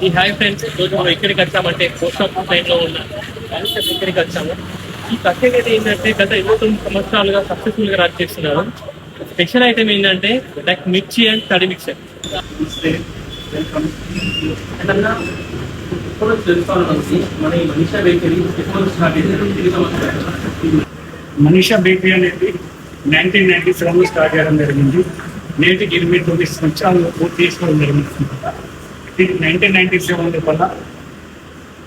ఈ hi friends, ఈరోజు మనం ఎక్కడికి వచ్చామంటే పోస్ట్ ఆఫీస్ సైడ్లో ఉన్న కాన్సెప్ట్ ఇక్కడికి వచ్చాము. ఈ కఫే అయితే ఏంటంటే గత 29 సంవత్సరాలుగా సక్సెస్ఫుల్గా రన్ చేస్తున్నారు. స్పెషల్ ఐటమ్ ఏంటంటే లైక్ మిర్చి అండ్ తడి మిక్సర్. మనీషా బేకరీ అనేది 1997 స్టార్ట్ చేయడం జరిగింది. నేటికి 29 సంవత్సరాలు పూర్తి చేసుకోవడం జరిగింది. 1997 వల్ల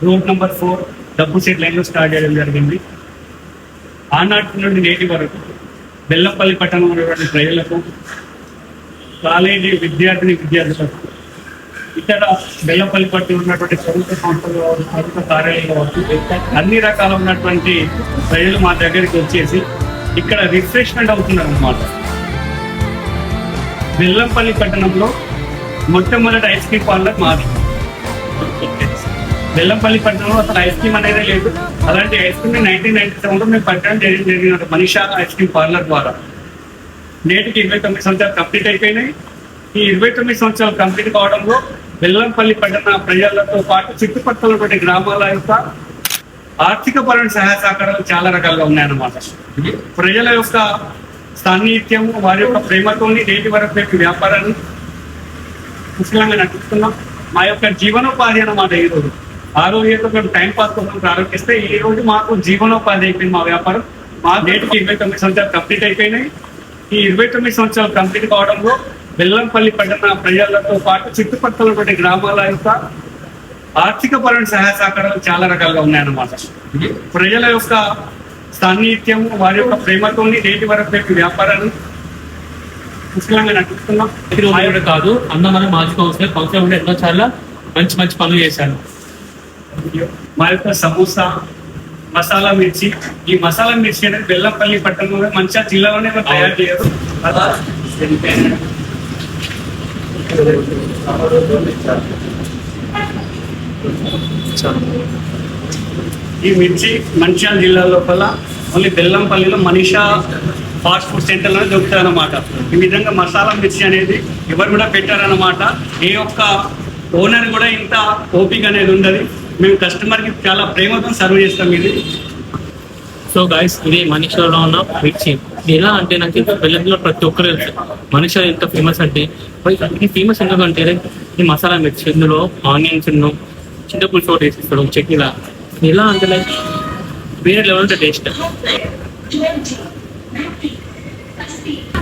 రోడ్ నెంబర్ 4 డబ్బు సెట్ లైన్లో స్టార్ట్ చేయడం జరిగింది. ఆనాటి నుండి నేటి వరకు బెల్లంపల్లి పట్టణంలో ఉన్నటువంటి ప్రజలకు, కాలేజీ విద్యార్థులకు, ఇతర బెల్లంపల్లి పట్టణంలో ఉన్నటువంటి ప్రభుత్వ సంస్థలు కావచ్చు, ప్రభుత్వ కార్యాలయాలు కావచ్చు, అన్ని రకాల ఉన్నటువంటి ప్రజలు మా దగ్గరికి వచ్చేసి ఇక్కడ రిఫ్రెష్మెంట్ అవుతున్నారు అన్నమాట. బెల్లంపల్లి పట్టణంలో మొట్టమొదటి ఐస్ క్రీమ్ పార్లర్ మాది. బెల్లంపల్లి పట్టణంలో అసలు ఐస్ క్రీమ్ అనేది లేదు. అలాంటి ఐస్ క్రీమ్ 1997లో మేము పట్టడం జరిగిన మనీషా ఐస్ క్రీమ్ పార్లర్ ద్వారా నేటికి 29 సంవత్సరాలు కంప్లీట్ అయిపోయినాయి. ఈ 29 సంవత్సరాలు కంప్లీట్ కావడంలో బెల్లంపల్లి పట్టణ ప్రజలతో పాటు చుట్టుపక్కల ఉన్నటువంటి గ్రామాల యొక్క ఆర్థిక పరమైన సహాయ సహకారాలు చాలా రకాలుగా ఉన్నాయన్నమాట. ప్రజల యొక్క సాన్నిధ్యం, వారి యొక్క ప్రేమతోని నేటి వరకు యొక్క వ్యాపారాన్ని పుష్కలంగా నడుపుతున్నాం. మా యొక్క జీవనోపాధి అన్నమాట. ఈరోజు ఆరోగ్యంతో మేము టైం పాస్ కోసం ప్రారంభిస్తే ఈ రోజు మాకు జీవనోపాధి అయిపోయింది. మా వ్యాపారం మా నేటికి 29 సంవత్సరాలు కంప్లీట్ అయిపోయినాయి. ఈ 29 సంవత్సరాలు కంప్లీట్ కావడంలో బెల్లంపల్లి పట్టణ ప్రజలతో పాటు చుట్టుపక్కల ఉన్నటువంటి గ్రామాల యొక్క ఆర్థిక పరమైన సహాయ సహకారాలు చాలా రకాలుగా ఉన్నాయన్నమాట. ప్రజల యొక్క సాన్నిధ్యం, వారి యొక్క ప్రేమతోని నేటి వరకు యొక్క వ్యాపారాన్ని పుష్కలంగా నడుపుతున్నాం. ప్రతిరోజు కాదు, అన్నమనం మాజీ కౌన్సిలర్ ఫంక్షన్ ఉంటే ఎన్నో చాలా మంచి మంచి పనులు చేశాను. మా యొక్క సమోసా, మసాలా మిర్చి, ఈ మసాలా మిర్చి అనేది బెల్లంపల్లి పట్టణంలో మంచిగా జిల్లాలోనే తయారు చేయరు. ఈ మిర్చి మంచిర్యాల జిల్లా లోపల ఓన్లీ బెల్లంపల్లిలో మనీషా ఫాస్ట్ ఫుడ్ సెంటర్లోనే దొరుకుతాయి అన్నమాట. ఈ విధంగా మసాలా మిర్చి అనేది ఎవరు కూడా పెట్టారన్నమాట. ఏ ఒక్క ఓనర్ కూడా ఇంత ఓపిక అనేది ఉండదు. మేము కస్టమర్కి చాలా ప్రేమతో సర్వ్ చేస్తాం. ఇది సో గైస్, ఇది మనీషాలో ఉన్న మిర్చి. ఎలా అంటే నాకు బెల్లంలో ప్రతి ఒక్కరు తెలుసు మనీషా ఎంత ఫేమస్ అంటే. ఇది ఫేమస్ ఎందుకంటే ఈ మసాలా మిర్చి, ఇందులో ఆనియన్స్ చిన్న పులుసు వేసిస్తాడు చట్నీలా. ఎలా అంటే లైక్ వేరే లెవెల్ ఉంటుంది టేస్ట్.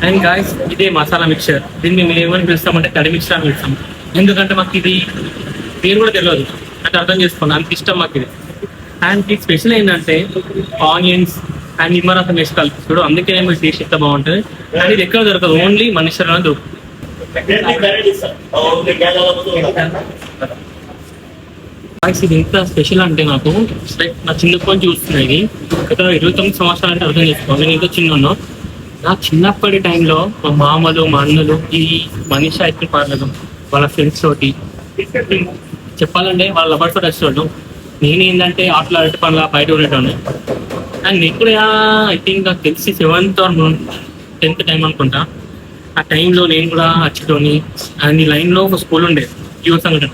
అండ్ గాయస్, ఇదే మసాలా మిక్చర్. దీన్ని మేము ఏమని పిలుస్తామంటే తడి మిక్చర్ అని పిలుస్తాం. ఎందుకంటే మాకు ఇది పేరు కూడా తెలియదు అంటే అర్థం చేసుకోండి, అంత ఇష్టం మాకు ఇది. అండ్ ఇది స్పెషల్ ఏంటంటే ఆనియన్స్ అండ్ నిమ్మరసం వేసి కల్పిస్తాడు. అందుకే ఏమో టేస్ట్ ఎంత బాగుంటుంది. అండ్ ఇది ఎక్కడ దొరకదు, ఓన్లీ మనీషాలోనే దొరుకుతుంది. ఇది ఎంత స్పెషల్ అంటే నాకు లైక్ నా చిన్నప్పటి నుంచి చూస్తున్నాయి. గత 29 సంవత్సరాలు అంటే అర్థం చేసుకోండి. నేను ఇంకా చిన్న నా చిన్నప్పటి టైంలో మా మామలు, మా అన్నలు ఈ మనీషా ఐస్ క్రీమ్ పార్లర్ వాళ్ళ ఫ్రెండ్స్ తోటి చెప్పాలంటే వాళ్ళ లవర్స్ తోటి వచ్చేవాళ్ళు. నేను ఏంటంటే ఆటలు అరటి పనుల బయట ఉండేటోని. అండ్ నేను కూడా ఐ థింక్ నాకు తెలిసి 7th or 10th టైం అనుకుంటా. ఆ టైంలో నేను కూడా వచ్చేటోని. అండ్ ఈ లైన్లో ఒక స్కూల్ ఉండే యువ సంఘటన.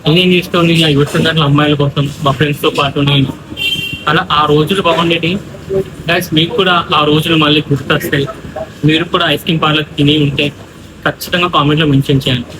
నేనేం చేస్తాను, ఆ యువ సంఘటన అమ్మాయిల కోసం మా ఫ్రెండ్స్తో పాటు నేను అలా ఆ రోజులు బాగుండేవి. గైస్, మీకు కూడా ఆ రోజులు మళ్ళీ గుర్తొస్తాయి. మీరు కూడా ఐస్ క్రీమ్ పార్లర్ తిని ఉంటే ఖచ్చితంగా కామెంట్లో మెన్షన్ చేయండి.